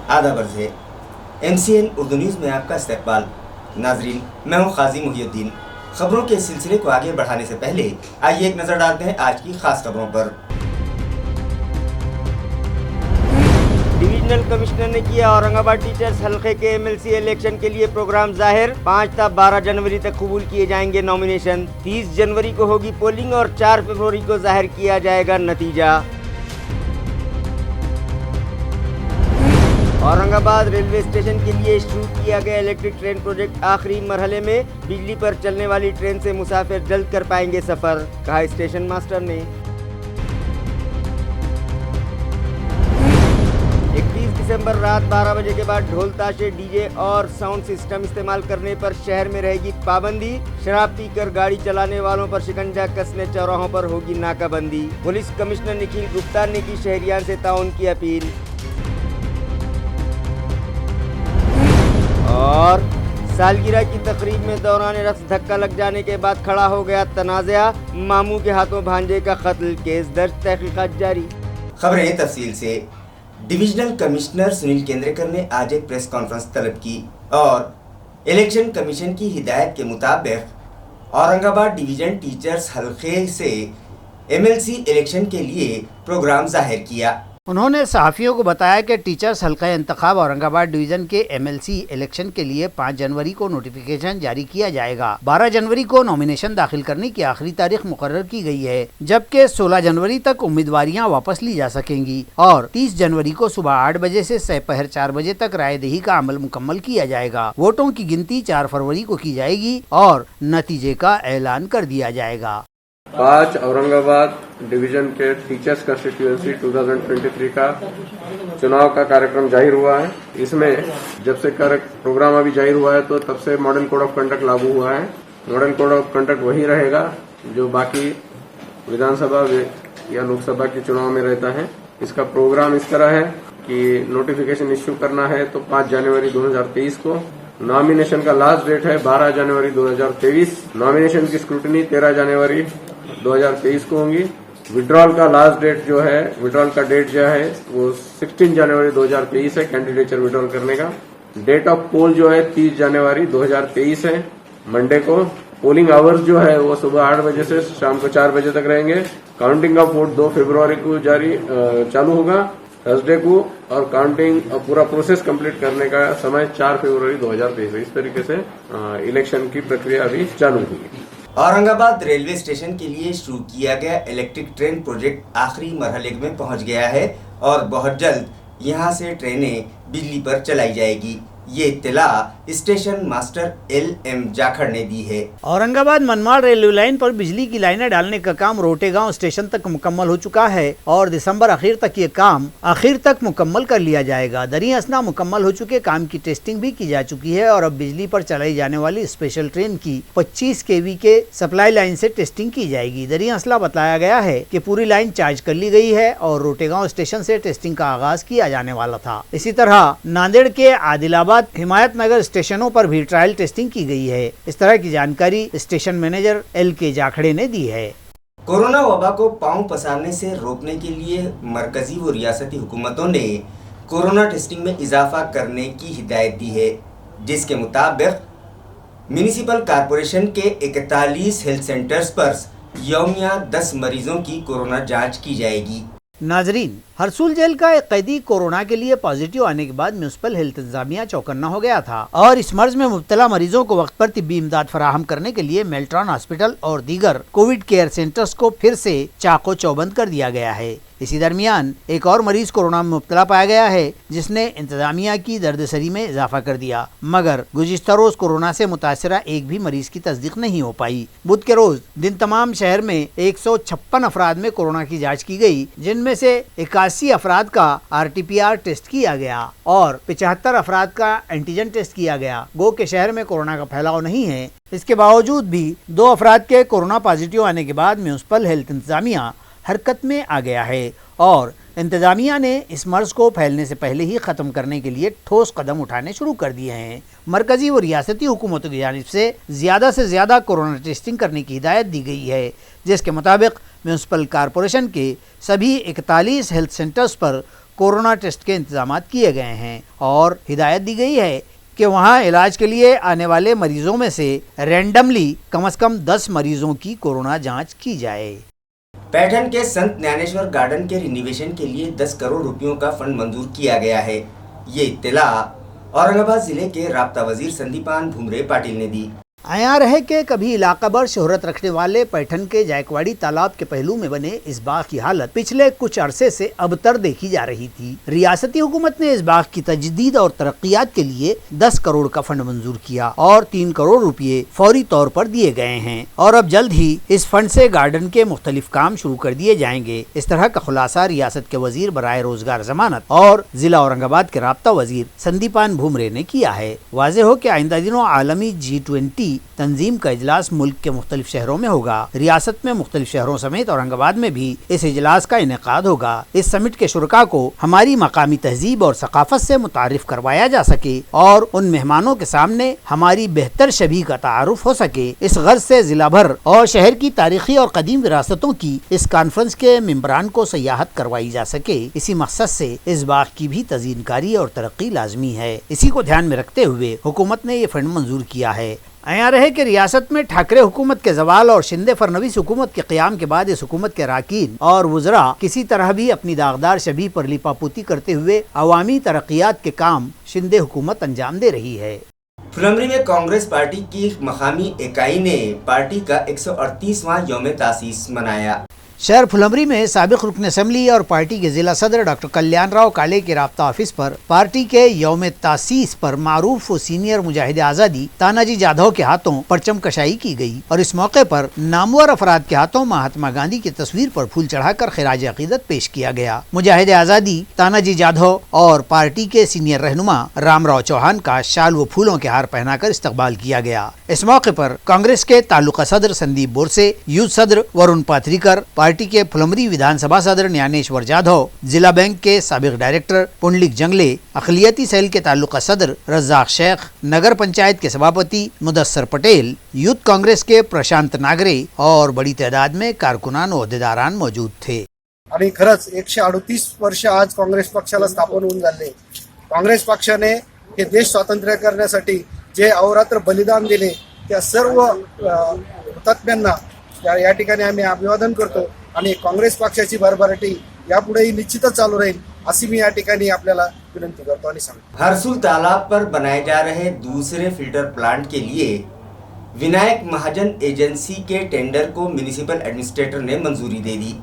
आदाब अर्ज़ है। MCN उर्दू न्यूज़ में आपका इस्तकबाल। नाजरीन, मैं हूँ काजी मुहिउद्दीन। खबरों के सिलसिले को आगे बढ़ाने से पहले आइए एक नज़र डालते हैं आज की खास खबरों पर। डिविजनल कमिश्नर ने किया औरंगाबाद टीचर्स हल्के के MLC इलेक्शन के लिए प्रोग्राम जाहिर। 5 से 12 जनवरी तक कबूल किए जाएंगे नॉमिनेशन। 30 जनवरी को होगी पोलिंग और 4 फरवरी को जाहिर किया जाएगा नतीजा। औरंगाबाद रेलवे स्टेशन के लिए शुरू किया गया इलेक्ट्रिक ट्रेन प्रोजेक्ट आखिरी मरहले में। बिजली पर चलने वाली ट्रेन से मुसाफिर जल्द कर पाएंगे सफर, कहा स्टेशन मास्टर ने। 31 दिसंबर रात 12 बजे के बाद ढोल ताशे डीजे और साउंड सिस्टम इस्तेमाल करने पर शहर में रहेगी पाबंदी। शराब पीकर गाड़ी चलाने वालों पर शिकंजा कसने चौराहों पर होगी नाकाबंदी। पुलिस कमिश्नर निखिल गुप्ता ने की शहरियान से ताउन की अपील। और सालगिरह की तकरीब में दौरान रक्स धक्का लग जाने के बाद खड़ा हो गया तनाज़ा। मामू के हाथों भांजे का कत्ल, केस दर्ज, तहकीकात जारी। खबरें तफसील से। डिविजनल कमिश्नर सुनील केंद्रेकर ने आज एक प्रेस कॉन्फ्रेंस तलब की और इलेक्शन कमीशन की हिदायत के मुताबिक औरंगाबाद डिवीजन टीचर्स हल्के से MLC इलेक्शन के लिए प्रोग्राम जाहिर किया। उन्होंने सहाफ़ियों को बताया कि टीचर्स हल्का इंतखाब औरंगाबाद डिवीज़न के MLC इलेक्शन के लिए 5 जनवरी को नोटिफिकेशन जारी किया जाएगा। 12 जनवरी को नॉमिनेशन दाखिल करने की आखिरी तारीख मुकर्रर की गई है, जबकि 16 जनवरी तक उम्मीदवारियां वापस ली जा सकेंगी और 30 जनवरी को सुबह 8 बजे से दोपहर 4 बजे तक रायदही का अमल मुकम्मल किया जाएगा। वोटों की गिनती 4 फरवरी को की जाएगी और नतीजे का ऐलान कर दिया जाएगा। 5 औरंगाबाद डिवीजन के टीचर्स कंस्टिट्यूएंसी 2023 का चुनाव का कार्यक्रम जाहिर हुआ है। इसमें जब से प्रोग्राम अभी जाहिर हुआ है तो तब से मॉडल कोड ऑफ कंडक्ट लागू हुआ है। मॉडल कोड ऑफ कंडक्ट वही रहेगा जो बाकी विधानसभा या लोकसभा के चुनाव में रहता है। इसका प्रोग्राम इस तरह है कि नोटिफिकेशन इश्यू करना है तो 5 जनवरी 2023 को। नॉमिनेशन का लास्ट डेट है 12 जनवरी 2023। नॉमिनेशन की स्क्रूटनी 13 जनवरी 2023 को होंगी। विड्रॉल का लास्ट डेट जो है, विड्रॉल का डेट जो है वो 16 जनवरी 2023 है कैंडिडेचर विड्रॉल करने का। डेट ऑफ पोल जो है 30 जनवरी 2023 है मंडे को। पोलिंग आवर्स जो है वो सुबह 8 बजे से शाम को 4 बजे तक रहेंगे। काउंटिंग ऑफ वोट 2 फरवरी को चालू होगा थर्सडे को, और काउंटिंग और पूरा प्रोसेस कंप्लीट करने का समय 4 फरवरी 2023। इस तरीके से इलेक्शन की प्रक्रिया अभी चालू हुई। औरंगाबाद रेलवे स्टेशन के लिए शुरू किया गया इलेक्ट्रिक ट्रेन प्रोजेक्ट आखिरी मरहले में पहुंच गया है और बहुत जल्द यहां से ट्रेनें बिजली पर चलाई जाएगी। ये इत्तला स्टेशन मास्टर LM जाखड़ ने दी है। औरंगाबाद मनमाड़ रेलवे लाइन पर बिजली की लाइनें डालने का काम रोटेगांव स्टेशन तक मुकम्मल हो चुका है और दिसंबर आखिर तक ये काम मुकम्मल कर लिया जाएगा। दरी असना मुकम्मल हो चुके काम की टेस्टिंग भी की जा चुकी है और अब बिजली पर चलाई जाने वाली स्पेशल ट्रेन की 25 kV के सप्लाई लाइन से टेस्टिंग की जाएगी। दरी असला बताया गया है कि पूरी लाइन चार्ज कर ली गई है और रोटेगांव स्टेशन से टेस्टिंग का आगाज किया जाने वाला था। इसी तरह नांदेड़ के आदिलाबाद हिमायत नगर स्टेशनों पर भी ट्रायल टेस्टिंग की गई है। इस तरह की जानकारी स्टेशन मैनेजर LK जाखड़े ने दी है। कोरोना वबा को पांव पसारने से रोकने के लिए मरकजी व रियासती हुकूमतों ने कोरोना टेस्टिंग में इजाफा करने की हिदायत दी है, जिसके मुताबिक म्यूनिसिपल कॉरपोरेशन के 41 हेल्थ सेंटर्स पर यौमिया 10 मरीजों की कोरोना जांच की जाएगी। नाजरीन, हरसूल जेल का एक कैदी कोरोना के लिए पॉजिटिव आने के बाद म्यूनिसिपल हेल्थ इंतजामिया चौकन्ना हो गया था और इस मर्ज में मुब्तला मरीजों को वक्त पर तिब्बी इमदाद फराहम करने के लिए मेल्ट्रॉन हॉस्पिटल और दीगर कोविड केयर सेंटर्स को फिर से चाको चौबंद कर दिया गया है। इसी दरमियान एक और मरीज कोरोना में मुब्तला पाया गया है, जिसने इंतजामिया की दर्दसरी में इजाफा कर दिया, मगर गुज़िश्ता रोज कोरोना से मुतासरा एक भी मरीज की तस्दीक नहीं हो पाई। बुध के रोज दिन तमाम शहर में 156 अफराद में कोरोना की जाँच की गई, जिनमें से 81 अफराद का RT-PCR टेस्ट किया गया और 75 अफराद का एंटीजन टेस्ट किया गया। गो के शहर में कोरोना का फैलाव नहीं है। इसके बावजूद भी 2 अफराद के कोरोना पॉजिटिव आने के बाद म्यूनिसिपल हेल्थ इंतजामिया हरकत में आ गया है और इंतजामिया ने इस मर्ज को फैलने से पहले ही ख़त्म करने के लिए ठोस कदम उठाने शुरू कर दिए हैं। मरकजी व रियासती हुकूमतों की जानिब से ज़्यादा कोरोना टेस्टिंग करने की हिदायत दी गई है, जिसके मुताबिक म्यूनिसिपल कॉरपोरेशन के सभी 41 हेल्थ सेंटर्स पर कोरोना टेस्ट के इंतजामात किए गए हैं और हिदायत दी गई है कि वहां इलाज के लिए आने वाले मरीजों में से रैंडमली कम से कम 10 मरीजों की कोरोना जांच की जाए। पैठन के संत ज्ञानेश्वर गार्डन के रिनोवेशन के लिए 10 करोड़ रुपयों का फंड मंजूर किया गया है। ये इत्तला औरंगाबाद जिले के राब्ता वजीर संदीपान भुमरे पाटिल ने दी। आया रहे कि कभी इलाका भर शोहरत रखने वाले पैठन के जायकवाड़ी तालाब के पहलू में बने इस बाग की हालत पिछले कुछ अरसे से अबतर देखी जा रही थी। रियासती हुकूमत ने इस बाग की तजदीद और तरक्कियात के लिए 10 करोड़ का फंड मंजूर किया और 3 करोड़ रुपए फौरी तौर पर दिए गए हैं और अब जल्द ही इस फंड से गार्डन के मुख्तलिफ काम शुरू कर दिए जाएंगे। इस तरह का खुलासा रियासत के वजीर बराए रोजगार जमानत और जिला औरंगाबाद के राब्ता वजीर संदीपान भुमरे ने किया है। वाज़ेह हो कि आइंदा दिनों आलमी G20 तंजीम का इजलास मुल्क के मुख्तलिफ शहरों में होगा। रियासत में मुख्तलिफ शहरों समेत औरंगाबाद में भी इस इजलास का इनेकाद होगा। इस समिट के शुरका को हमारी मकामी तहजीब और सकाफत से मुतारिफ करवाया जा सके और उन मेहमानों के सामने हमारी बेहतर शबीह का तारुफ हो सके। इस गर्ज से जिला भर और शहर की तारीखी और कदीम विरासतों की इस कॉन्फ्रेंस के मेंबरान को सयाहत करवाई जा सके। इसी मकसद से इस बाग की भी तज़ीनकारी और तरक्की लाजमी है। इसी को ध्यान में रखते हुए हुकूमत ने ये फंड मंजूर किया है। आया रहे कि रियासत में ठाकरे हुकूमत के जवाल और शिंदे फरनवीस हुकूमत के क़याम के बाद इस हुकूमत के अरकान और वज़रा किसी तरह भी अपनी दागदार शबीह पर लिपापोती करते हुए अवामी तरक्कियात के काम शिंदे हुकूमत अंजाम दे रही है। फुलंब्री में कांग्रेस पार्टी की मकामी इकाई ने पार्टी का 138वां यौम तासीस मनाया। शहर फुलंब्री में साबिक रुकन असम्बली और पार्टी के जिला सदर डॉक्टर कल्याण राव काले के राब्ता ऑफिस पर पार्टी के यौम तासीस पर मारूफ व सीनियर मुजाहिद आज़ादी तानाजी जाधव के हाथों परचम कशाई की गई और इस मौके पर नामवर अफराद के हाथों महात्मा गांधी की तस्वीर पर फूल चढ़ाकर खिराज अकीदत पेश किया गया। मुजाहिद आज़ादी तानाजी जाधव और पार्टी के सीनियर रहनुमा रामराव चौहान का शाल व फूलों के हार पहनाकर इस्तकबाल किया गया। इस मौके पर कांग्रेस के तालुका सदर संदीप बोरसे, यूथ सदर वरुण पाथरीकर, पार्टी के फुलंब्री विधानसभा सदर ज्ञानेश्वर जाधव, जिला बैंक के साबिक डायरेक्टर पुंडलिक जंगले, अखिलियती सेल के तालुका सदर रज़ाक शेख, नगर पंचायत के सभापति मुदस्सर पटेल, यूथ कांग्रेस के प्रशांत नागरे और बड़ी तादाद में कारकुनान व अहदेदारान मौजूद थे। आणि खरंच 138 वर्ष आज काँग्रेस पक्षाला स्थापन होऊन झाले। काँग्रेस पक्षाने हे देश स्वातंत्र्य करण्यासाठी जे अहोरात्र बलिदान दिले त्या सर्व हुतात्म्यांना या ठिकाणी आम्ही अभिवादन करतो आणि काँग्रेस पक्षाची भरभराटी यापुढेही निश्चितच चालू राहील अशी मी या ठिकाणी आपल्याला विनंती करतो आणि सांगतो। हरसुल तालाब पर बनाए जा रहे दूसरे फिल्टर प्लांट के लिए विनायक महाजन एजेंसी के टेंडर को म्युनिसिपल एडमिनिस्ट्रेटर ने मंजूरी दे दी।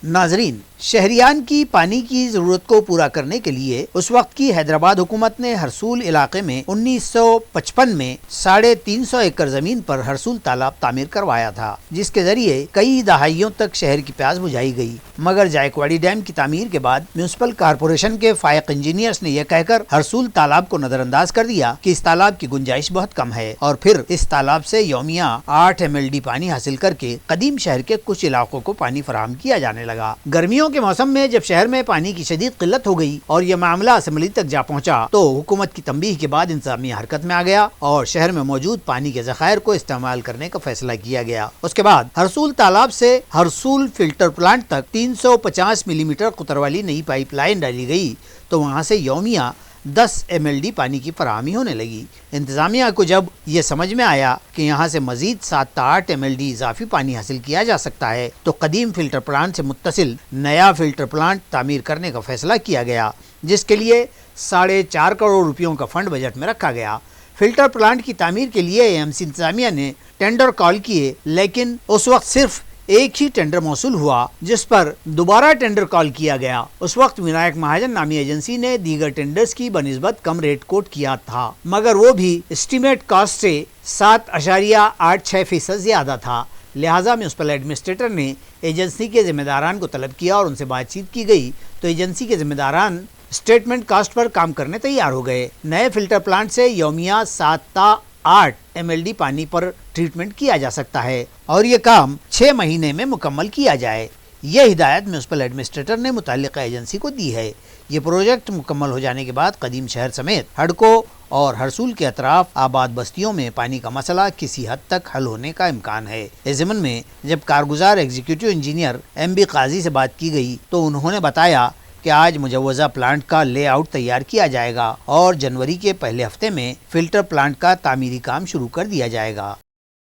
नाजरीन, शहरियान की पानी की जरूरत को पूरा करने के लिए उस वक्त की हैदराबाद हुकूमत ने हरसूल इलाके में 1955 में 350 एकड़ जमीन पर हरसूल तालाब तामीर करवाया था, जिसके जरिए कई दहाइयों तक शहर की प्यास बुझाई गई। मगर जायकवाड़ी डैम की तामीर के बाद म्यूनिसिपल कारपोरेशन के फायक इंजीनियर्स ने यह कहकर हरसूल तालाब को नजरअंदाज कर दिया कि इस तालाब की गुंजाइश बहुत कम है और फिर इस तालाब से यौमिया 8 MLD पानी हासिल करके कदीम शहर के कुछ इलाकों को पानी फराहम किया जाने लगा। गर्मियों के मौसम में जब शहर में पानी की शदीद किल्लत हो गई और यह मामला असेंबली तक जा पहुंचा तो हुकूमत की तंबीह के बाद इंतजामिया हरकत में आ गया और शहर में मौजूद पानी के ज़खायर को इस्तेमाल करने का फैसला किया गया। उसके बाद हरसूल तालाब से हरसूल फिल्टर प्लांट तक 350 मिलीमीटर कुतर वाली नई पाइपलाइन डाली गई तो वहाँ से यौमिया 10 MLD पानी की फराहमी होने लगी। इंतजामिया को जब ये समझ में आया कि यहाँ से मजीद 7 से 8 MLD इजाफी पानी हासिल किया जा सकता है तो कदीम फिल्टर प्लांट से मुत्तसिल नया फिल्टर प्लांट तामीर करने का फैसला किया गया, जिसके लिए 4.5 करोड़ रुपयों का फंड बजट में रखा गया। फिल्टर प्लांट की तामीर के लिए AMC इंतजामिया ने टेंडर कॉल किए, लेकिन उस वक्त सिर्फ एक ही टेंडर मौसूल हुआ, जिस पर दोबारा टेंडर कॉल किया गया। उस वक्त विनायक महाजन नामी एजेंसी ने दीगर टेंडर्स की बनिस्बत कम रेट कोट किया था, मगर वो भी एस्टीमेट कॉस्ट से 7.86% ज्यादा था। लिहाजा म्यूनिसिपल एडमिनिस्ट्रेटर ने एजेंसी के जिम्मेदारान को तलब किया और उनसे बातचीत की गई तो एजेंसी के जिम्मेदारान स्टेटमेंट कास्ट पर काम करने तैयार हो गए। नए फिल्टर प्लांट से यौमिया 7 से 8 MLD पानी पर ट्रीटमेंट किया जा सकता है और ये काम 6 महीने में मुकम्मल किया जाए। यह हिदायत म्यूनिसिपल एडमिनिस्ट्रेटर ने मुताल्लिका एजेंसी को दी है। ये प्रोजेक्ट मुकम्मल हो जाने के बाद कदीम शहर समेत हड़कों और हरसूल के अतराफ आबाद बस्तियों में पानी का मसला किसी हद तक हल होने का इम्कान है। इस ज़मन में जब कारगुजार एग्जीक्यूटिव इंजीनियर MB काजी से बात की गई तो उन्होंने बताया کہ آج مجوزہ پلانٹ کا لے آؤٹ تیار کیا جائے گا اور جنوری کے پہلے ہفتے میں فلٹر پلانٹ کا تعمیری کام شروع کر دیا جائے گا۔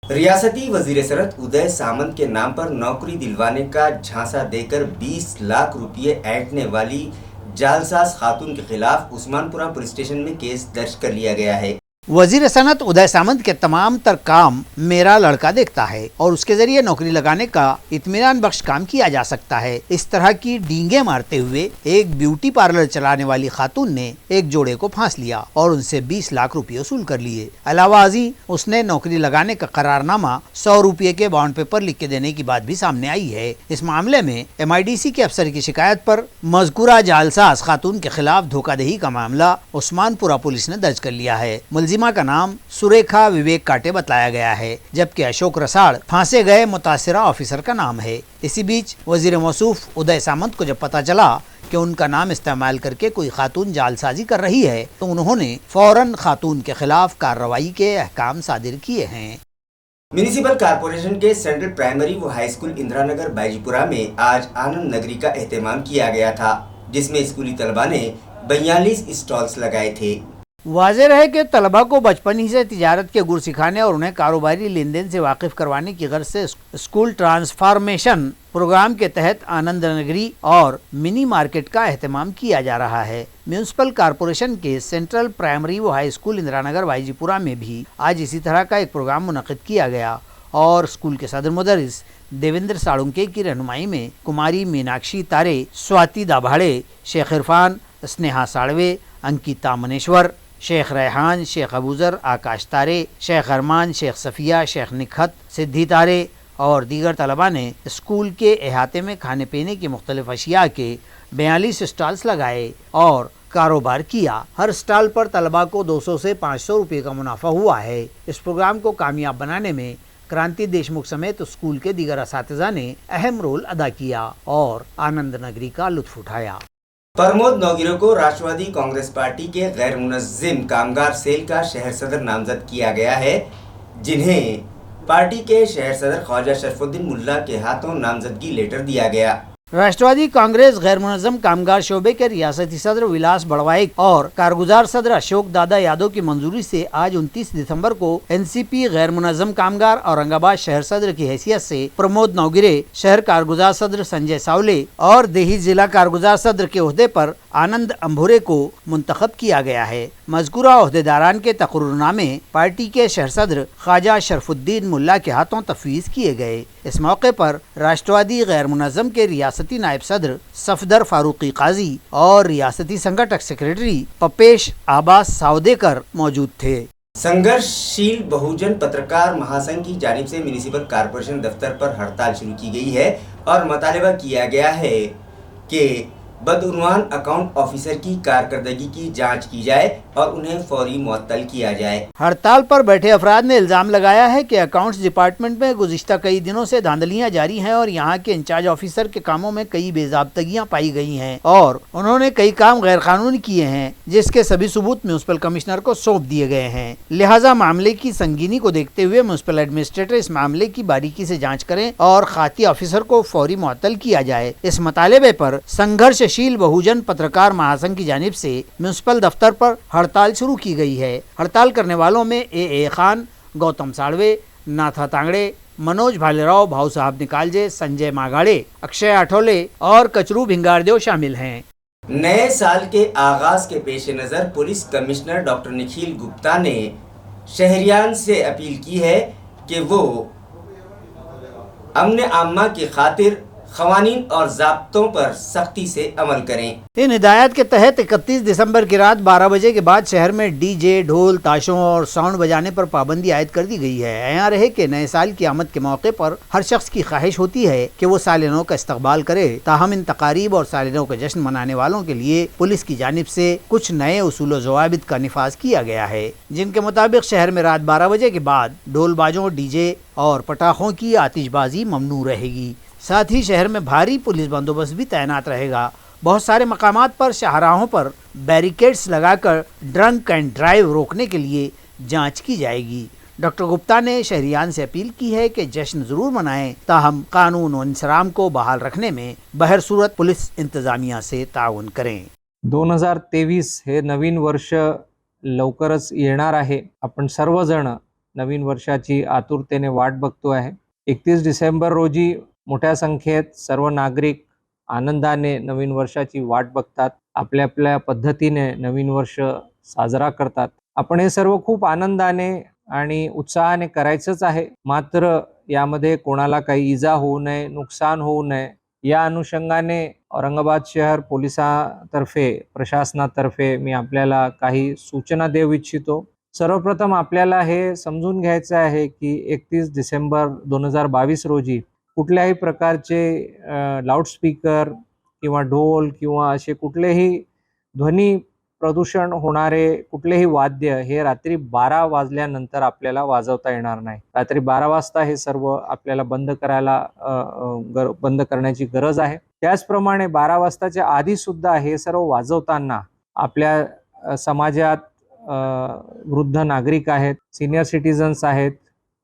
ریاستی وزیر صنعت ادے سامنت کے نام پر نوکری دلوانے کا جھانسا دے کر 20 لاکھ روپے اینٹنے والی جعلساز خاتون کے خلاف عثمان پورہ پولیس اسٹیشن میں کیس درج کر لیا گیا ہے۔ وزیر صنعت ادے سامنت کے تمام تر کام میرا لڑکا دیکھتا ہے اور اس کے ذریعے نوکری لگانے کا اطمینان بخش کام کیا جا سکتا ہے۔ اس طرح کی ڈینگیں مارتے ہوئے ایک بیوٹی پارلر چلانے والی خاتون نے ایک جوڑے کو پھانس لیا اور ان سے 20 لاکھ روپے وصول کر لیے۔ علاوہ ازیں اس نے نوکری لگانے کا قرارنامہ 100 روپے کے بانڈ پیپر لکھ کے دینے کی بات بھی سامنے آئی ہے۔ اس معاملے میں MIDC کے افسر کی شکایت پر مذکورہ جعلساز خاتون کے خلاف دھوکہ دہی کا معاملہ عثمان پورہ پولیس نے درج کر لیا ہے۔ ملزمہ کا نام سریکھا وویک کاٹے بتلایا گیا ہے، جبکہ اشوک رساڑ پھانسے گئے متاثرہ آفیسر کا نام ہے۔ اسی بیچ وزیر موصوف ادے سامنت کو جب پتہ چلا کہ ان کا نام استعمال کر کے کوئی خاتون جعلسازی کر رہی ہے تو انہوں نے فوراً خاتون کے خلاف کارروائی کے احکام صادر کیے ہیں۔ میونسپل کارپوریشن کے سینٹرل پرائمری و ہائی اسکول اندرا نگر بائجی پورہ میں آج آنند نگری کا اہتمام کیا گیا تھا، جس میں اسکولی طلبہ نے 42 اسٹالز لگائے تھے۔ واضح رہے کہ طلبہ کو بچپن ہی سے تجارت کے گر سکھانے اور انہیں کاروباری لین دین سے واقف کروانے کی غرض سے اسکول ٹرانسفارمیشن پروگرام کے تحت آنند نگری اور منی مارکیٹ کا اہتمام کیا جا رہا ہے۔ میونسپل کارپوریشن کے سینٹرل پرائمری و ہائی اسکول اندرا نگر بائجی پورہ میں بھی آج اسی طرح کا ایک پروگرام منعقد کیا گیا اور اسکول کے صدر مدرس دیویندر ساڑونکے کی رہنمائی میں کماری میناکشی تارے، سواتی دابھاڑے، شیخ عرفان، اسنیہا ساڑوے، انکیتا منیشور، شیخ ریحان، شیخ ابوذر، آکاش تارے، شیخ ارمان، شیخ صفیہ، شیخ نکھت، سدھی تارے اور دیگر طلباء نے اسکول کے احاطے میں کھانے پینے کی مختلف اشیاء کے 42 اسٹالز لگائے اور کاروبار کیا۔ ہر اسٹال پر طلباء کو 200 سے 500 روپے کا منافع ہوا ہے۔ اس پروگرام کو کامیاب بنانے میں کرانتی دیشمکھ سمیت اسکول کے دیگر اساتذہ نے اہم رول ادا کیا اور آنند نگری کا لطف اٹھایا۔ پرمود نوگیرو کو راشٹروادی کانگریس پارٹی کے غیر منظم کامگار سیل کا شہر صدر نامزد کیا گیا ہے، جنہیں پارٹی کے شہر صدر خواجہ شرف الدین ملا کے ہاتھوں نامزدگی لیٹر دیا گیا۔ راشٹروادی کانگریس غیر منظم کامگار شعبے کے ریاستی صدر ولاس بڑوائک اور کارگزار صدر اشوک دادا یادو کی منظوری سے آج 29 دسمبر کو NCP غیر منظم کامگار اورنگ آباد شہر صدر کی حیثیت سے پرمود نوگیرے، شہر کارگزار صدر سنجے ساولے اور دیہی ضلع کارگزار صدر کے عہدے پر آنند امبھورے کو منتخب کیا گیا ہے۔ مذکورہ عہدیداران کے تقرر نامے پارٹی کے شہر صدر خواجہ شرف الدین ملا کے ہاتھوں تفویض کیے گئے۔ اس موقع پر راشٹروادی غیر منظم کے ریاستی نائب صدر صفدر فاروقی قاضی اور ریاستی سنگھٹک سیکریٹری پپیش آبا ساودیکر موجود تھے۔ سنگھرش شیل بہوجن پترکار مہاسنگھ کی جانب سے میونسپل کارپوریشن دفتر پر ہڑتال شروع کی گئی ہے اور مطالبہ کیا گیا ہے کہ بدعنوان اکاؤنٹ آفیسر کی کارکردگی کی جانچ کی جائے اور انہیں فوری معطل کیا جائے۔ ہڑتال پر بیٹھے افراد نے الزام لگایا ہے کہ اکاؤنٹس ڈپارٹمنٹ میں گزشتہ کئی دنوں سے دھاندلیاں جاری ہیں اور یہاں کے انچارج آفیسر کے کاموں میں کئی بے ضابطگیاں پائی گئی ہیں اور انہوں نے کئی کام غیر قانونی کیے ہیں، جس کے سبھی ثبوت میونسپل کمشنر کو سونپ دیے گئے ہیں۔ لہٰذا معاملے کی سنگینی کو دیکھتے ہوئے میونسپل ایڈمنسٹریٹر اس معاملے کی باریکی سے جانچ کریں اور خاطی آفیسر کو فوری معطل کیا جائے۔ اس مطالبے پر سنگھرش شیل بہوجن پترکار مہاسنگھ کی جانب سے میونسپل دفتر پر ہڑتال شروع کی گئی ہے۔ ہڑتال کرنے والوں میں اے خان، گوتم ساڑوے، ناتھا تانگڑے، منوج بھالے راؤ، بھاؤ صاحب نکالجے، سنجے ماگاڑے، اکشے آٹھولے اور کچرو بھنگاردیو شامل ہیں۔ نئے سال کے آغاز کے پیش نظر پولیس کمشنر ڈاکٹر نکھیل گپتا نے شہریان سے اپیل کی ہے کہ وہ امن عامہ کی خاطر قوانین اور ضابطوں پر سختی سے عمل کریں۔ ان ہدایات کے تحت 31 دسمبر کی رات 12 بجے کے بعد شہر میں ڈی جے، ڈھول، تاشوں اور ساؤنڈ بجانے پر پابندی عائد کر دی گئی ہے۔ یہاں رہے کہ نئے سال کی آمد کے موقع پر ہر شخص کی خواہش ہوتی ہے کہ وہ سال نو کا استقبال کرے، تاہم ان تقاریب اور سال نو کا جشن منانے والوں کے لیے پولیس کی جانب سے کچھ نئے اصول و ضوابط کا نفاذ کیا گیا ہے، جن کے مطابق شہر میں رات 12 بجے کے بعد ڈھول بازوں، ڈی جے اور پٹاخوں کی آتش بازی ممنوع رہے گی۔ ساتھ ہی شہر میں بھاری پولیس بندوبست بھی تعینات رہے گا۔ بہت سارے مقامات پر شاہراہوں پر بیریکیڈز لگا کر ڈرنک اینڈ ڈرائیو روکنے کے لیے جانچ کی جائے گی۔ ڈاکٹر گپتا نے شہریان سے اپیل کی ہے کہ جشن ضرور منائیں، تاہم قانون و انصرام کو بحال رکھنے میں بہر صورت پولیس انتظامیہ سے تعاون کریں۔ 2023 हे नवीन वर्ष लवकरच येणार आहे। आपण सर्वजण नवीन वर्षाची आतुरतेने वाट बघतो आहे। 31 डिसेंबर रोजी मोठ्या संख्येत सर्व नागरिक आनंदाने नवीन वर्षाची वाट बघतात, आपल्या आपल्या पद्धतीने नवीन वर्ष साजरा करतात। आपण हे सर्व खूप आनंदाने आणि उत्साहाने करायचंच आहे, मात्र यामध्ये कोणाला काही इजा होऊ नये, नुकसान होऊ नये या अनुषंगाने औरंगाबाद शहर पोलिसांतर्फे प्रशासनातर्फे मी आपल्याला काही सूचना देऊ इच्छितो। सर्वप्रथम आपल्याला हे समजून घ्यायचं आहे की 31 डिसेंबर 2022 रोजी कुठल्याही प्रकारचे लाऊडस्पीकर किंवा ढोल किंवा असे कुठलेही ध्वनी प्रदूषण होणारे कुठलेही वाद्य हे रात्री 12 वाजल्यानंतर आपल्याला वाजवता येणार नाही। रात्री 12 वाजता हे सर्व आपल्याला बंद करण्याची गरज आहे। त्याचप्रमाणे 12 वाजताच्या आधी सुद्धा हे सर्व वाजवताना आपल्या समाजात वृद्ध नागरिक आहेत, सीनियर सिटीजन्स आहेत,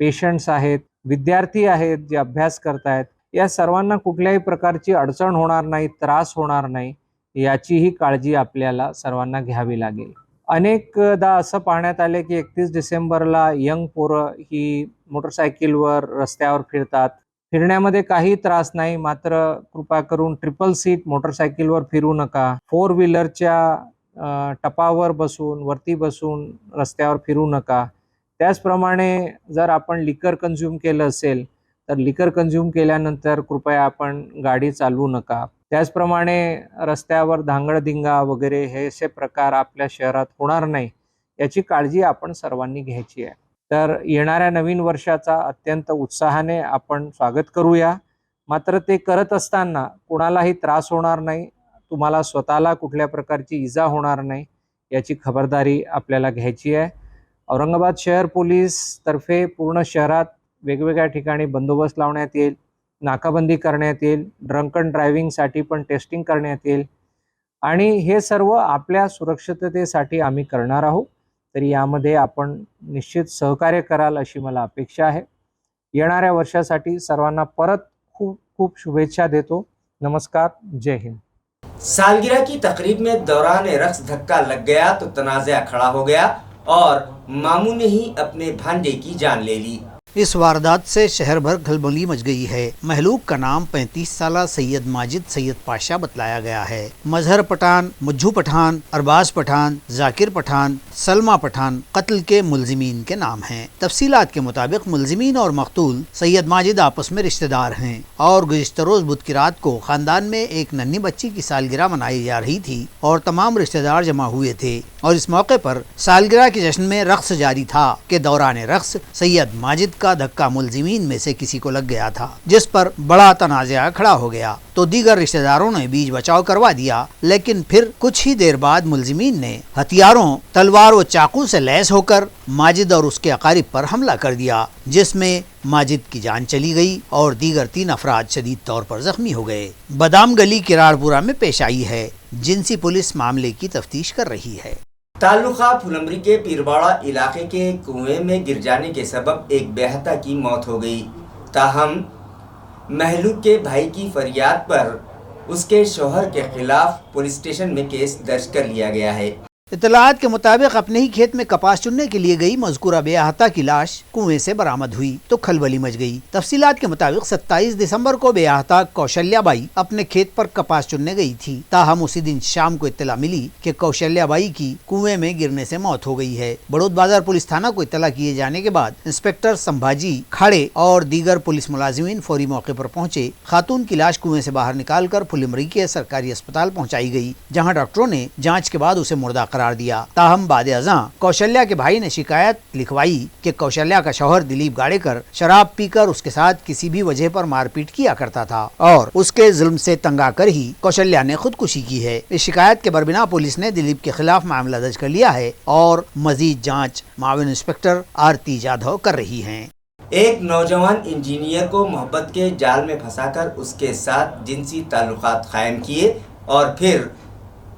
पेशंट्स आहेत, विद्यार्थी आहेत जे अभ्यास करतायत, या सर्वांना कुठल्याही प्रकारची अडचण होणार नाही, त्रास होणार नाही याचीही काळजी आपल्याला सर्वांना घ्यावी लागेल। अनेकदा असं पाहण्यात आले की 31 डिसेंबरला यंग पोरं ही मोटरसायकलवर रस्त्यावर फिरतात। फिरण्यामध्ये काही त्रास नाही, मात्र कृपा करून ट्रिपल सीट मोटरसायकलवर फिरू नका। 4 व्हीलरच्या टपावर बसून वरती बसून रस्त्यावर फिरू नका। त्याचप्रमाणे जर आपण लिकर कंझ्युम केलं असेल तर लिकर कंझ्युम केल्यानंतर कृपया आपण गाडी चालवू नका। त्याचप्रमाणे रस्त्यावर धांगडधिंगा वगैरे हे असे प्रकार आपल्या शहरात होणार नाही याची काळजी आपण सर्वांनी घ्यायची आहे। तर येणाऱ्या नवीन वर्षाचा अत्यंत उत्साहाने आपण स्वागत करूया, मात्र ते करत असताना कोणालाही त्रास होणार नाही, तुम्हाला स्वतःला कुठल्या प्रकारची इजा होणार नाही याची खबरदारी आपल्याला घ्यायची आहे। औरंगाबाद शहर पोलीस तर्फे पूर्ण शहरात वेगवेगळ्या ठिकाणी बंदोबस्त लावण्यात येईल, नाकाबंदी करण्यात येईल, ड्रंक अँड ड्रायव्हिंगसाठी पण टेस्टिंग करण्यात येईल आणि हे सर्व आपल्या सुरक्षिततेसाठी आम्ही करणार आहोत। तर यामध्ये आपण निश्चित सहकार्य कराल अशी मला अपेक्षा आहे। येणाऱ्या वर्षासाठी सर्वांना परत खूप खूप शुभेच्छा देतो। नमस्कार, जय हिंद। सालगिरह की तकरीब में दौरान रक्स धक्का लग गया तो तनाज़ा खड़ा हो गया और मामू ने ही अपने भांजे की जान ले ली। इस वारदात से शहर भर खलबली मच गई है। महलूक का नाम 35 साला सैयद माजिद सैयद पाशा बतलाया गया है। मजहर पठान, मुज्जू पठान, अरबाज पठान, जाकिर पठान, सलमा पठान कत्ल के मुलजिमीन के नाम हैं। तफसीलात के मुताबिक मुलजिमीन और मकतूल सैयद माजिद आपस में रिश्तेदार हैं और गुज़िश्ता रोज़ बुध की रात को खानदान में एक नन्ही बच्ची की सालगिरह मनाई जा रही थी और तमाम रिश्तेदार जमा हुए थे और इस मौके पर सालगिरह के जश्न में रक्स जारी था कि दौरान रक्स सैयद माजिद का धक्का मुलजिमीन में से किसी को लग गया था, जिस पर बड़ा तनाज़ा खड़ा हो गया तो दीगर रिश्तेदारों ने बीच बचाव करवा दिया। लेकिन फिर कुछ ही देर बाद मुलजिमीन ने हथियारों, तलवार व चाकू से लैस होकर माजिद और उसके अकारिब पर हमला कर दिया, जिसमें माजिद की जान चली गई और दीगर 3 अफराद शदीद तौर पर जख्मी हो गए। बादाम गली किराड़पुरा में पेश आई है। जिनसी पुलिस मामले की तफ्तीश कर रही है। ताल्लुका फुलंबरी के पीरवाड़ा इलाके के कुएं में गिर जाने के सबब एक बेहता की मौत हो गई। ताहम महलूक के भाई की फरियाद पर उसके शौहर के खिलाफ पुलिस स्टेशन में केस दर्ज कर लिया गया है। इतलात के मुताबिक अपने ही खेत में कपास चुनने के लिए गई मज़कूरा बेअहता की लाश कुएं से बरामद हुई तो खलबली मच गई। तफसीलात के मुताबिक 27 दिसंबर को बेअहता कौशल्याबाई अपने खेत पर कपास चुनने गई थी। ताहम उसी दिन शाम को इत्तला मिली कि कौशल्याबाई की कुएं में गिरने से मौत हो गई है। बड़ौद बाजार पुलिस थाना को इत्तला किए जाने के बाद इंस्पेक्टर संभाजी खाड़े और दीगर पुलिस मुलाजिमीन फौरी मौके पर पहुंचे। खातून की लाश कुएं से बाहर निकालकर फुलंबरी के सरकारी अस्पताल पहुंचाई गई, जहां डॉक्टरों ने जांच के बाद उसे मुर्दा करार दिया। ताहम बाद अज़ां कौशल्या के भाई ने शिकायत लिखवाई कि कौशल्या का शौहर दिलीप गाड़ेकर शराब पीकर उसके साथ किसी भी वजह पर मारपीट किया करता था और उसके जुल्म से तंग आकर ही कौशल्या ने खुदकुशी की है। इस शिकायत के बरबिना पुलिस ने दिलीप के खिलाफ मामला दर्ज कर लिया है और मजीद जाँच माविन इंस्पेक्टर आरती जाधव कर रही है। एक नौजवान इंजीनियर को मोहब्बत के जाल में फंसाकर उसके साथ जिनसी ताल्लुकात कायम किए और फिर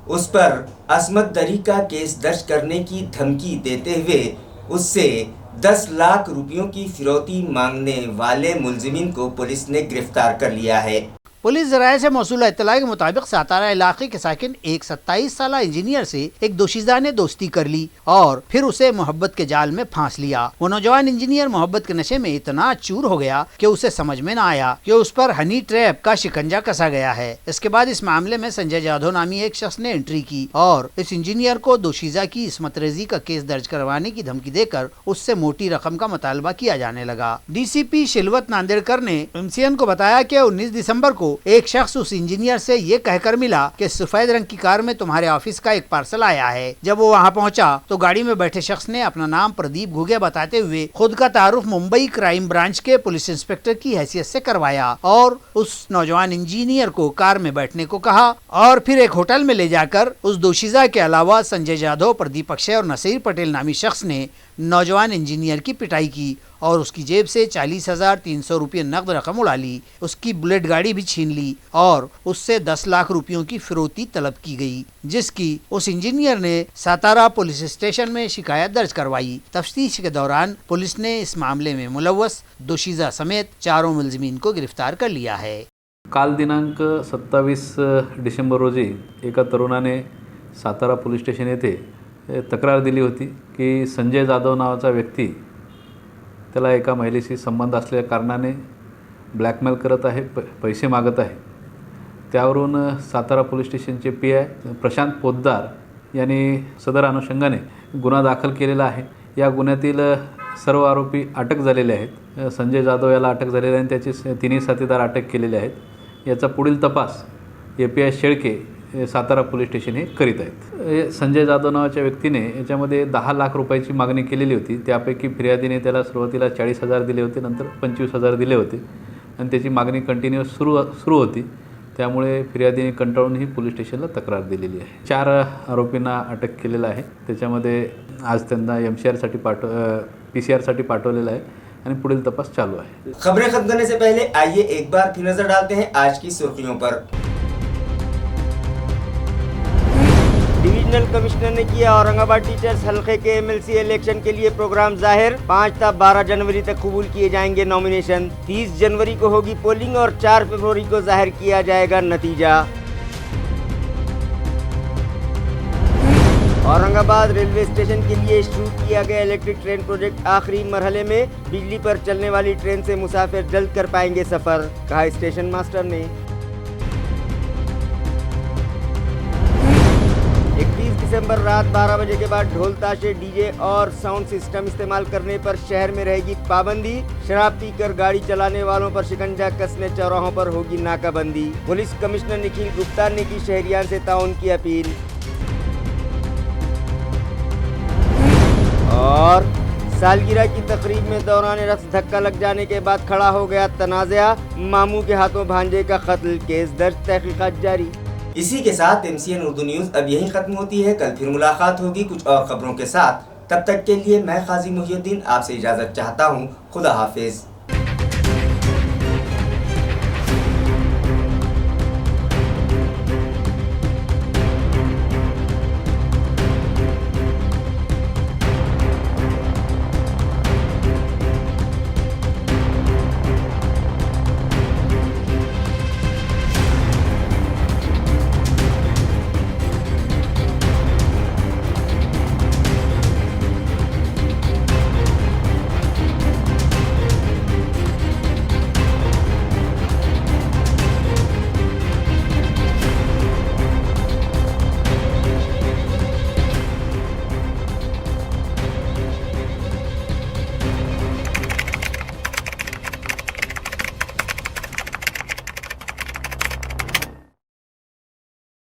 उस पर असमत दरी का केस दर्ज करने की धमकी देते हुए उससे 10 लाख रुपयों की फिरौती मांगने वाले मुलजिमीन को पुलिस ने गिरफ्तार कर लिया है। पुलिस जराये से मौसूला इत्तला के मुताबिक सातारा इलाके के साकिन एक 27 साल इंजीनियर से एक दोशीज़ा ने दोस्ती कर ली और फिर उसे मोहब्बत के जाल में फांस लिया। वो नौजवान इंजीनियर मोहब्बत के नशे में इतना चूर हो गया कि उसे समझ में न आया कि उस पर हनी ट्रैप का शिकंजा कसा गया है। इसके बाद इस मामले में संजय जाधव नामी एक शख्स ने एंट्री की और इस इंजीनियर को दोशीज़ा की इस्मत रेजी का केस दर्ज करवाने की धमकी देकर उससे मोटी रकम का मुतालबा किया जाने लगा। डीसीपी शिलवत नांदेड़कर ने एमसीएन को बताया कि 19 दिसंबर को एक शख्स उस इंजीनियर से ये कहकर मिला कि सफेद रंग की कार में तुम्हारे ऑफिस का एक पार्सल आया है। जब वो वहाँ पहुँचा तो गाड़ी में बैठे शख्स ने अपना नाम प्रदीप घुगे बताते हुए खुद का तारुफ मुंबई क्राइम ब्रांच के पुलिस इंस्पेक्टर की हैसियत से करवाया और उस नौजवान इंजीनियर को कार में बैठने को कहा और फिर एक होटल में ले जाकर उस दोशीज़ा के अलावा संजय जाधव, प्रदीप अक्षय और नसीर पटेल नामी शख्स ने नौजवान इंजीनियर की पिटाई की और उसकी जेब से 40,300 रुपये नकद रकम उड़ा ली। उसकी बुलेट गाड़ी भी छीन ली और उससे 10 लाख रुपयों की फिरौती तलब की गई, जिसकी उस इंजीनियर ने सातारा पुलिस स्टेशन में शिकायत दर्ज करवाई। तफ्तीश के दौरान पुलिस ने इस मामले में मुलव्वस दोशीज़ा समेत चारों मुलजिमीन को गिरफ्तार कर लिया है। काल दिनांक 27 डिसेंबर रोजी एका तरुणाने सातारा पोलीस स्टेशन येथे तक्रार दिली होती की संजय जाधव नावाचा व्यक्ती त्याला एका महिलेशी संबंध असलेल्या कारणाने ब्लॅकमेल करत आहे, पैसे मागत आहे। त्यावरून सातारा पोलीस स्टेशनचे PI प्रशांत पोद्दार यांनी सदर अनुषंगाने गुन्हा दाखल केलेला आहे। या गुन्ह्यातील सर्व आरोपी अटक झालेले आहेत। संजय जाधव याला अटक झालेली आहे आणि त्याचे तिन्ही साथीदार अटक केलेले आहेत। याचा पुढील तपास API Shelke Satara police station हे करीत आहेत। संजय जाधव नावाच्या व्यक्तीने याच्यामध्ये 10 लाख रुपयाची मागणी केलेली होती। त्यापैकी फिर्यादीने त्याला सुरुवातीला 40,000 दिले होते, नंतर 25,000 दिले होते आणि त्याची मागणी कंटिन्यूअस सुरू होती। त्यामुळे फिर्यादीने कंटाळून ही पोलीस स्टेशनला तक्रार दिलेली आहे। 4 आरोपींना अटक केलेलं आहे। त्याच्यामध्ये आज त्यांना MCR साठी PCR साठी पाठवलेलं आहे आणि पुढील तपास चालू आहे। खबरें खत्म करने से पहले आइए एक बार फिर नजर डालते हैं आज की सुर्खियों पर। डिविजनल कमिश्नर ने किया औरंगाबाद टीचर्स हलके के MLC इलेक्शन के लिए प्रोग्राम जाहिर। 5 से 12 जनवरी तक कबूल किए जाएंगे नॉमिनेशन। 30 जनवरी को होगी पोलिंग और 4 फरवरी को जाहिर किया जाएगा नतीजा। औरंगाबाद रेलवे स्टेशन के लिए शुरू किया गया इलेक्ट्रिक ट्रेन प्रोजेक्ट आखिरी मरहले में। बिजली पर चलने वाली ट्रेन से मुसाफिर जल्द कर पाएंगे सफर, कहा स्टेशन मास्टर ने। 31 दिसंबर रात 12 बजे के बाद ढोल ताशे, डीजे और साउंड सिस्टम इस्तेमाल करने पर शहर में रहेगी पाबंदी। शराब पीकर गाड़ी चलाने वालों पर शिकंजा कसने चौराहों पर होगी नाकाबंदी। पुलिस कमिश्नर निखिल गुप्ता ने की शहरियान से ताउन की अपील। और सालगिरह की तकरीब में दौरान रक्स धक्का लग जाने के बाद खड़ा हो गया तनाज़ा। मामू के हाथों भांजे का कत्ल, केस दर्ज, तहकीकात जारी। इसी के साथ MCN उर्दू न्यूज़ अब यहीं खत्म होती है। कल फिर मुलाकात होगी कुछ और खबरों के साथ। तब तक के लिए मैं काजी मुहिउद्दीन आपसे इजाज़त चाहता हूँ। खुदा हाफिज।